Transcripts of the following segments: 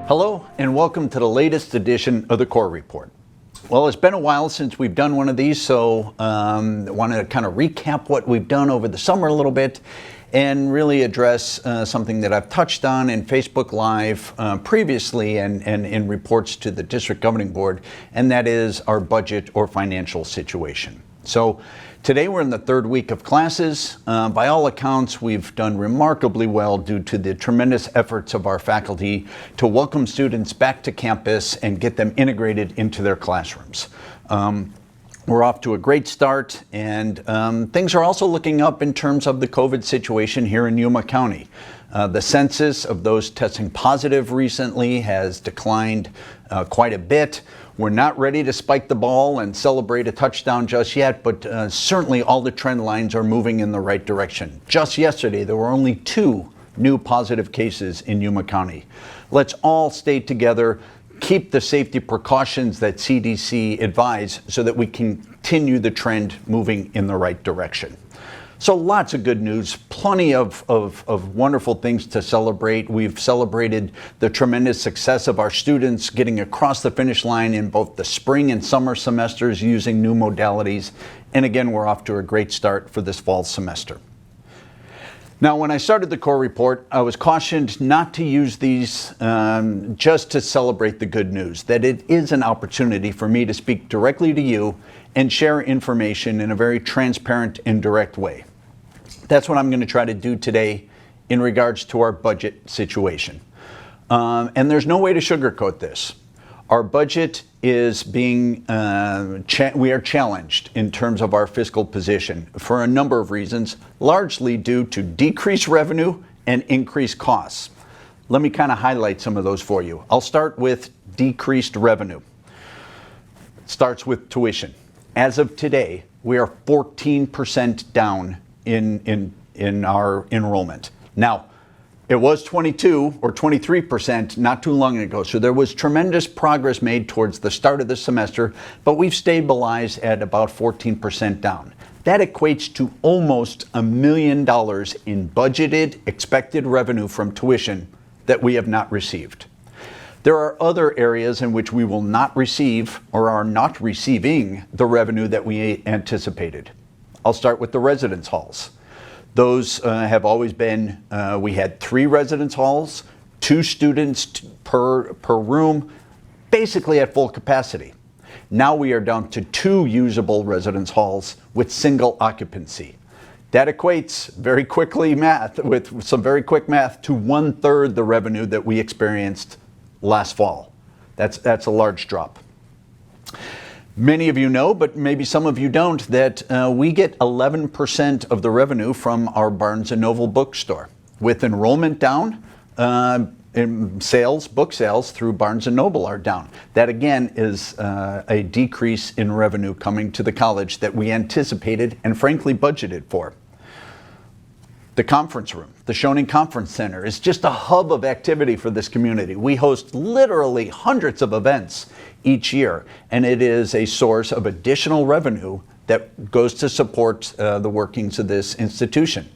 Hello and welcome to the latest edition of the Corr Report. Well, it's been a while since we've done one of these, so I want to kind of recap what we've done over the summer a little bit and really address something that I've touched on in Facebook Live previously and in reports to the District Governing Board, and that is our budget or financial situation. So today we're in the third week of classes. By all accounts, we've done remarkably well due to the tremendous efforts of our faculty to welcome students back to campus and get them integrated into their classrooms. We're off to a great start, and things are also looking up in terms of the COVID situation here in Yuma County. The census of those testing positive recently has declined quite a bit. We're not ready to spike the ball and celebrate a touchdown just yet, but certainly all the trend lines are moving in the right direction. Just yesterday, there were only 2 new positive cases in Yuma County. Let's all stay together, keep the safety precautions that CDC advise so that we can continue the trend moving in the right direction. So lots of good news, plenty of wonderful things to celebrate. We've celebrated the tremendous success of our students getting across the finish line in both the spring and summer semesters using new modalities. And again, we're off to a great start for this fall semester. Now, when I started the Corr Report, I was cautioned not to use these just to celebrate the good news, that it is an opportunity for me to speak directly to you and share information in a very transparent and direct way. That's what I'm going to try to do today in regards to our budget situation. And there's no way to sugarcoat this. Our budget is being, we are challenged in terms of our fiscal position for a number of reasons, largely due to decreased revenue and increased costs. Let me kind of highlight some of those for you. I'll start with decreased revenue. It starts with tuition. As of today, we are 14% down in our enrollment. Now, it was 22 or 23% not too long ago, so there was tremendous progress made towards the start of the semester, but we've stabilized at about 14% down. That equates to almost $1 million in budgeted expected revenue from tuition that we have not received. There are other areas in which we will not receive or are not receiving the revenue that we anticipated. I'll start with the residence halls. Those have always been, we had 3 residence halls, 2 students per room, basically at full capacity. Now we are down to 2 usable residence halls with single occupancy. That equates very quickly with some very quick math to 1/3 the revenue that we experienced last fall. That's a large drop. Many of you know, but maybe some of you don't, that we get 11% of the revenue from our Barnes & Noble bookstore. With enrollment down, book sales through Barnes & Noble are down. That again is a decrease in revenue coming to the college that we anticipated and frankly budgeted for. The conference room, the Schoening Conference Center, is just a hub of activity for this community. We host literally hundreds of events each year, and it is a source of additional revenue that goes to support the workings of this institution.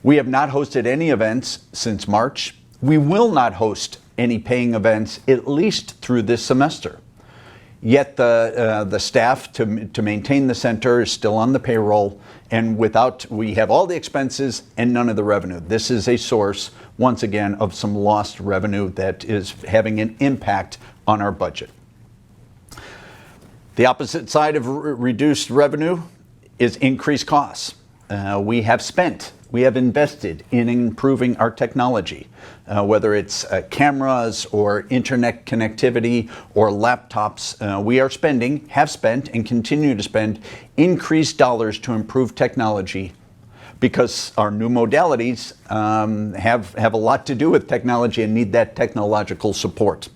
We have not hosted any events since March. We will not host any paying events at least through this semester. Yet the staff to maintain the center is still on the payroll, and we have all the expenses and none of the revenue. This is a source, once again, of some lost revenue that is having an impact on our budget. The opposite side of reduced revenue is increased costs. We have invested in improving our technology, whether it's cameras or internet connectivity or laptops. We have spent and continue to spend increased dollars to improve technology because our new modalities have a lot to do with technology and need that technological support.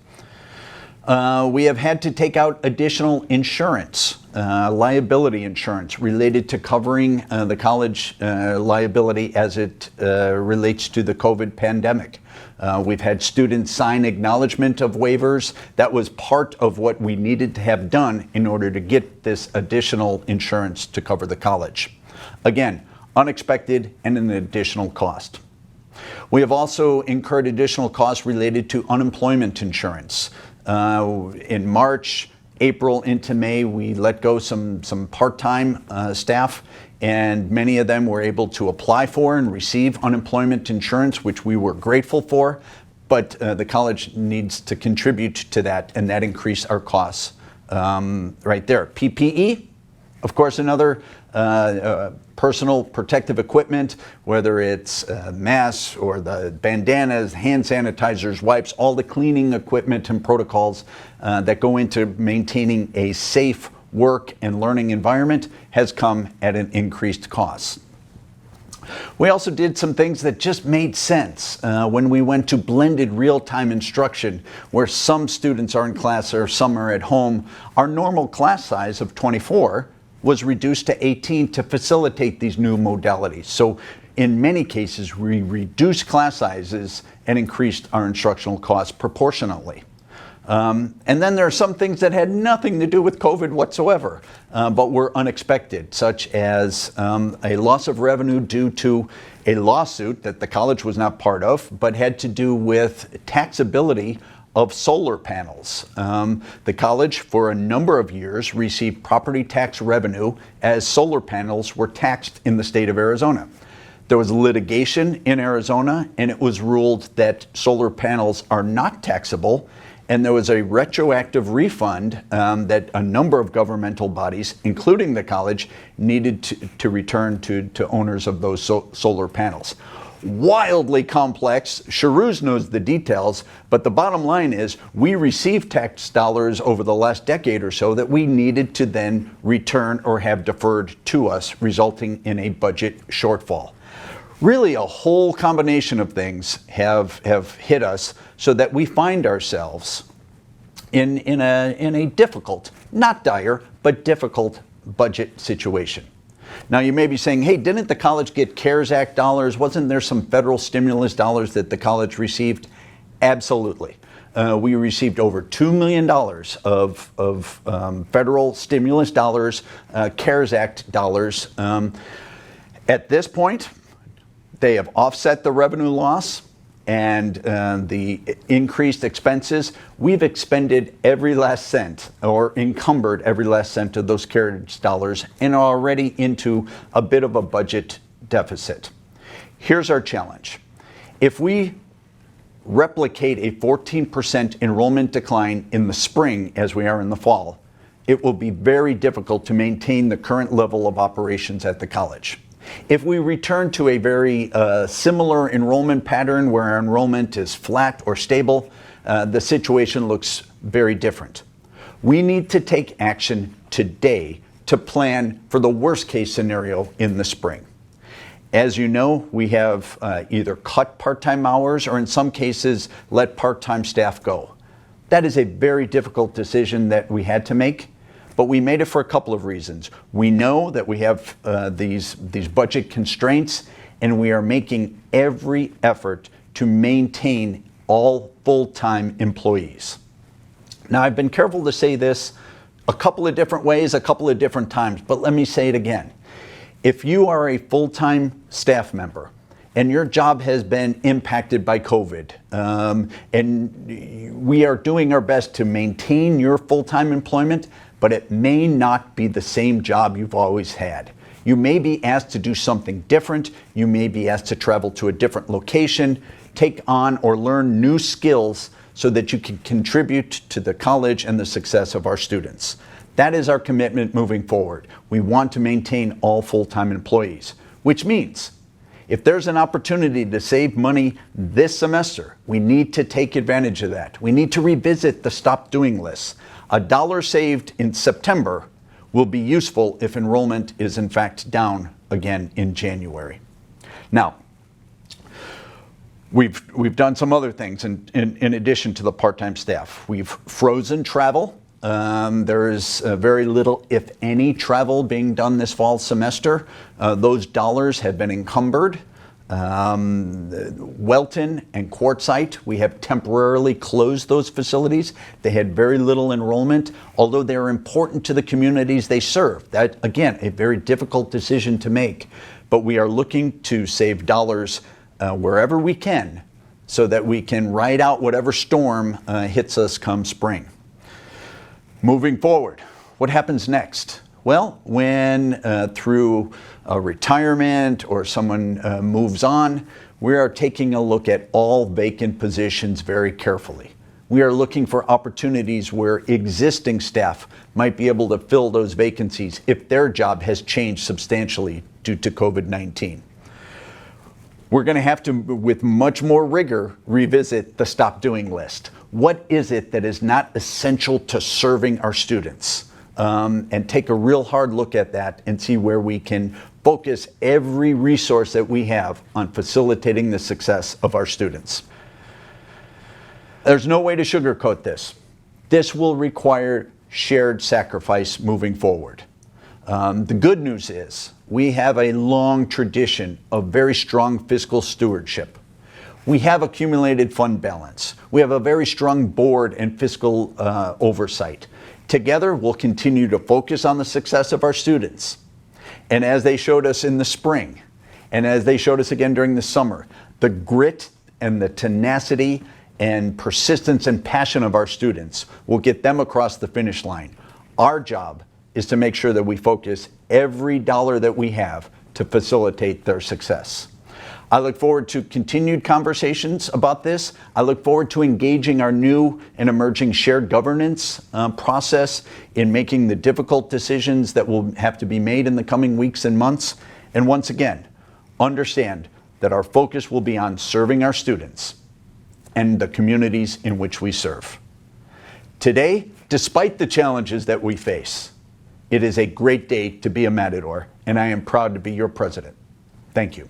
We have had to take out additional insurance, liability insurance related to covering the college liability as it relates to the COVID pandemic. We've had students sign acknowledgement of waivers. That was part of what we needed to have done in order to get this additional insurance to cover the college. Again, unexpected and an additional cost. We have also incurred additional costs related to unemployment insurance. In March, April into May, we let go some part-time staff, and many of them were able to apply for and receive unemployment insurance, which we were grateful for, but the college needs to contribute to that, and that increased our costs right there. PPE, of course, another personal protective equipment, whether it's masks or the bandanas, hand sanitizers, wipes, all the cleaning equipment and protocols that go into maintaining a safe work and learning environment has come at an increased cost. We also did some things that just made sense when we went to blended real-time instruction, where some students are in class or some are at home. Our normal class size of 24 was reduced to 18 to facilitate these new modalities. So in many cases, we reduced class sizes and increased our instructional costs proportionately. And then there are some things that had nothing to do with COVID whatsoever, but were unexpected, such as a loss of revenue due to a lawsuit that the college was not part of, but had to do with taxability of solar panels. The college, for a number of years, received property tax revenue as solar panels were taxed in the state of Arizona. There was litigation in Arizona, and it was ruled that solar panels are not taxable, and there was a retroactive refund that a number of governmental bodies, including the college, needed to return to owners of those solar panels. Wildly complex. Sharuz knows the details, but the bottom line is we received tax dollars over the last decade or so that we needed to then return or have deferred to us, resulting in a budget shortfall. Really, a whole combination of things have hit us so that we find ourselves in a difficult, not dire, but difficult budget situation. Now, you may be saying, hey, didn't the college get CARES Act dollars? Wasn't there some federal stimulus dollars that the college received? Absolutely. We received over $2 million of federal stimulus dollars, CARES Act dollars. At this point, they have offset the revenue loss and the increased expenses. We've expended every last cent, or encumbered every last cent of those CARES dollars, and are already into a bit of a budget deficit. Here's our challenge. If we replicate a 14% enrollment decline in the spring as we are in the fall, it will be very difficult to maintain the current level of operations at the college. If we return to a very similar enrollment pattern where our enrollment is flat or stable, the situation looks very different. We need to take action today to plan for the worst case scenario in the spring. As you know, we have either cut part-time hours or in some cases let part-time staff go. That is a very difficult decision that we had to make. But we made it for a couple of reasons. We know that we have these budget constraints, and we are making every effort to maintain all full-time employees. Now, I've been careful to say this a couple of different ways, a couple of different times, but let me say it again. If you are a full-time staff member and your job has been impacted by COVID, and we are doing our best to maintain your full-time employment, but it may not be the same job you've always had. You may be asked to do something different. You may be asked to travel to a different location, take on or learn new skills so that you can contribute to the college and the success of our students. That is our commitment moving forward. We want to maintain all full-time employees, which means if there's an opportunity to save money this semester, we need to take advantage of that. We need to revisit the stop doing list. $1 saved in September will be useful if enrollment is in fact down again in January. Now, we've done some other things in addition to the part-time staff. We've frozen travel. There is very little, if any, travel being done this fall semester. Those dollars have been encumbered. Welton and Quartzsite, we have temporarily closed those facilities. They had very little enrollment, although they're important to the communities they serve. That, again, a very difficult decision to make. But we are looking to save dollars wherever we can so that we can ride out whatever storm hits us come spring. Moving forward, what happens next? Well, when through a retirement or someone moves on, we are taking a look at all vacant positions very carefully. We are looking for opportunities where existing staff might be able to fill those vacancies if their job has changed substantially due to COVID-19. We're going to have to, with much more rigor, revisit the stop doing list. What is it that is not essential to serving our students? And take a real hard look at that and see where we can focus every resource that we have on facilitating the success of our students. There's no way to sugarcoat this. This will require shared sacrifice moving forward. The good news is we have a long tradition of very strong fiscal stewardship. We have accumulated fund balance. We have a very strong board and fiscal oversight. Together, we'll continue to focus on the success of our students. And as they showed us in the spring, and as they showed us again during the summer, the grit and the tenacity and persistence and passion of our students will get them across the finish line. Our job is to make sure that we focus every dollar that we have to facilitate their success. I look forward to continued conversations about this. I look forward to engaging our new and emerging shared governance process in making the difficult decisions that will have to be made in the coming weeks and months. And once again, understand that our focus will be on serving our students and the communities in which we serve. Today, despite the challenges that we face, it is a great day to be a Matador, and I am proud to be your president. Thank you.